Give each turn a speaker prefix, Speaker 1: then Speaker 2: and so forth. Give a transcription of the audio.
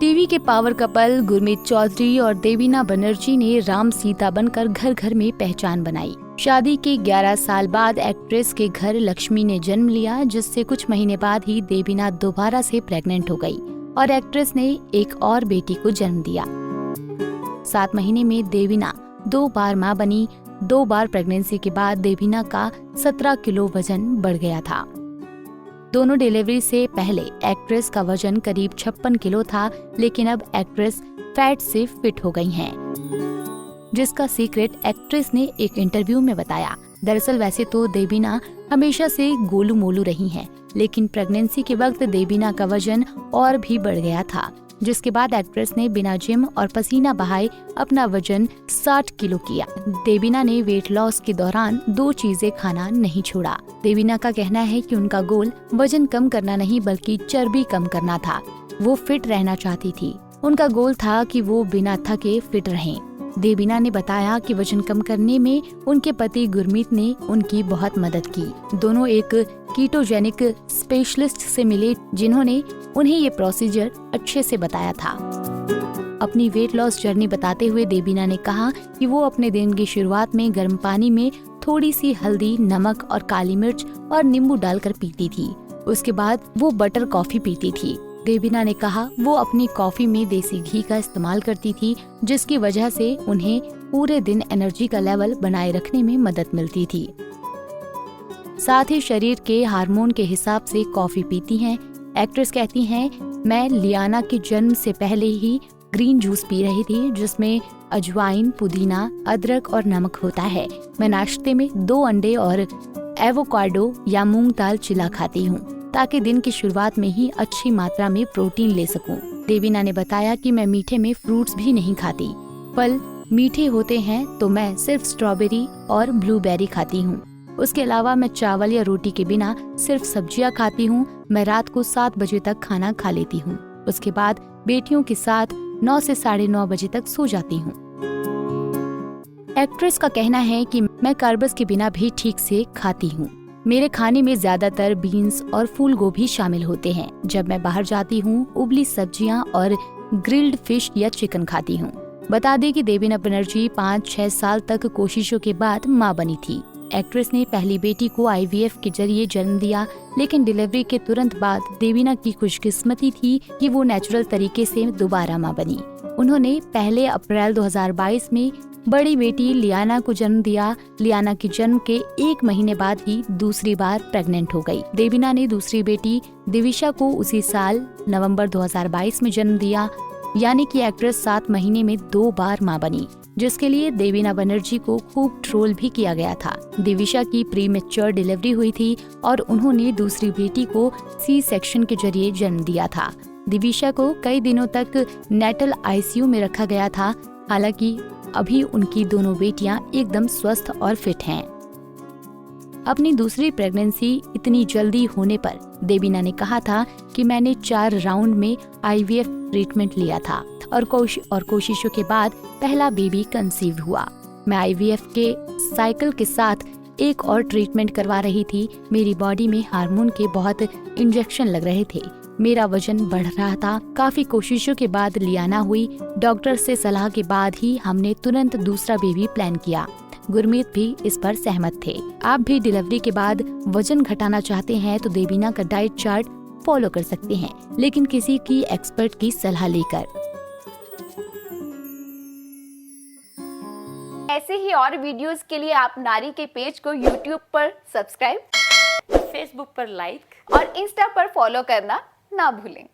Speaker 1: TV के power couple Gurmeet Chaudhary और देवीना बनर्जी ने राम सीता बनकर घर घर में पहचान बनाई। शादी के 11 साल बाद एक्ट्रेस के घर लक्ष्मी ने जन्म लिया, जिससे कुछ महीने बाद ही देवीना दोबारा से प्रेग्नेंट हो गई और एक्ट्रेस ने एक और बेटी को जन्म दिया। 7 महीने में देवीना 2 बार मां बनी। 2 बार प्रेगनेंसी के बाद देवीना का 17 किलो वजन बढ़ गया था। दोनों डिलीवरी से पहले एक्ट्रेस का वजन करीब 56 किलो था, लेकिन अब एक्ट्रेस फैट से फिट हो गई हैं, जिसका सीक्रेट एक्ट्रेस ने एक इंटरव्यू में बताया। दरअसल वैसे तो देवीना हमेशा से गोलू मोलू रही हैं, लेकिन प्रेगनेंसी के वक्त देवीना का वजन और भी बढ़ गया था, जिसके बाद एक्ट्रेस ने बिना जिम और पसीना बहाए अपना वजन 60 किलो किया। देवीना ने वेट लॉस के दौरान 2 चीजें खाना नहीं छोड़ा। देवीना का कहना है कि उनका गोल वजन कम करना नहीं बल्कि चर्बी कम करना था। वो फिट रहना चाहती थी। उनका गोल था कि वो बिना थके फिट रहें। देवीना ने बताया कि वजन कम करने में उनके पति गुरमीत ने उनकी बहुत मदद की। दोनों एक कीटोजेनिक स्पेशलिस्ट से मिले, जिन्होंने उन्हें ये प्रोसीजर अच्छे से बताया था। अपनी वेट लॉस जर्नी बताते हुए देवीना ने कहा कि वो अपने दिन की शुरुआत में गर्म पानी में थोड़ी सी हल्दी, नमक और काली मिर्च और नींबू डालकर पीती थी। उसके बाद वो बटर कॉफी पीती थी। देवीना ने कहा वो अपनी कॉफी में देसी घी का इस्तेमाल करती थी, जिसकी वजह से उन्हें पूरे दिन एनर्जी का लेवल बनाए रखने में मदद मिलती थी। साथ ही शरीर के हार्मोन के हिसाब से कॉफी पीती हैं। एक्ट्रेस कहती हैं, मैं लियाना के जन्म से पहले ही ग्रीन जूस पी रही थी, जिसमें अजवाइन, पुदीना, अदरक और नमक होता है। मैं नाश्ते में 2 अंडे और एवोकाडो या मूंग दाल चिला खाती हूँ, ताकि दिन की शुरुआत में ही अच्छी मात्रा में प्रोटीन ले सकूं। देवीना ने बताया कि मैं मीठे में फ्रूट्स भी नहीं खाती। फल मीठे होते हैं तो मैं सिर्फ स्ट्रॉबेरी और ब्लूबेरी खाती हूँ। उसके अलावा मैं चावल या रोटी के बिना सिर्फ सब्जियां खाती हूँ। मैं रात को 7 बजे तक खाना खा लेती हूँ। उसके बाद बेटियों के साथ 9 से 9:30 बजे तक सो जाती हूँ। एक्ट्रेस का कहना है कि मैं कार्ब्स के बिना भी ठीक से खाती हूँ। मेरे खाने में ज्यादातर बीन्स और फूल गोभी शामिल होते हैं। जब मैं बाहर जाती हूँ, उबली सब्जियां और ग्रिल्ड फिश या चिकन खाती हूँ। बता दें कि देवीना बनर्जी 5-6 साल तक कोशिशों के बाद मां बनी थी। एक्ट्रेस ने पहली बेटी को IVF के जरिए जन्म दिया, लेकिन डिलीवरी के तुरंत बाद देवीना की खुशकिस्मती थी कि वो नेचुरल तरीके से दोबारा मां बनी। उन्होंने 1 अप्रैल 2022 में बड़ी बेटी लियाना को जन्म दिया। लियाना के जन्म के 1 महीने बाद ही दूसरी बार प्रेग्नेंट हो गई। देवीना ने दूसरी बेटी दिविशा को उसी साल नवंबर 2022 में जन्म दिया, यानी कि एक्ट्रेस 7 महीने में 2 बार मां बनी, जिसके लिए देवीना बनर्जी को खूब ट्रोल भी किया गया था। दिविशा की प्रीमेच्योर डिलीवरी हुई थी और उन्होंने दूसरी बेटी को C-सेक्शन के जरिए जन्म दिया था। दिविशा को कई दिनों तक नेटल ICU में रखा गया था। हालांकि अभी उनकी दोनों बेटियां एकदम स्वस्थ और फिट हैं। अपनी दूसरी प्रेगनेंसी इतनी जल्दी होने पर देवीना ने कहा था कि मैंने 4 राउंड में IVF ट्रीटमेंट लिया था और कोशिशों के बाद पहला बेबी कंसीव हुआ। मैं IVF के साइकिल के साथ एक और ट्रीटमेंट करवा रही थी। मेरी बॉडी में हार्मोन के बहुत इंजेक्शन लग रहे थे। मेरा वजन बढ़ रहा था। काफी कोशिशों के बाद लियाना हुई। डॉक्टर से सलाह के बाद ही हमने तुरंत दूसरा बेबी प्लान किया। गुरमीत भी इस पर सहमत थे। आप भी डिलीवरी के बाद वजन घटाना चाहते हैं तो देवीना का डाइट चार्ट फॉलो कर सकते हैं, लेकिन किसी की एक्सपर्ट की सलाह लेकर।
Speaker 2: ऐसे ही और वीडियोस के लिए आप नारी के पेज को YouTube पर सब्सक्राइब,
Speaker 3: Facebook पर लाइक
Speaker 2: और Insta पर फॉलो करना ना भूलें।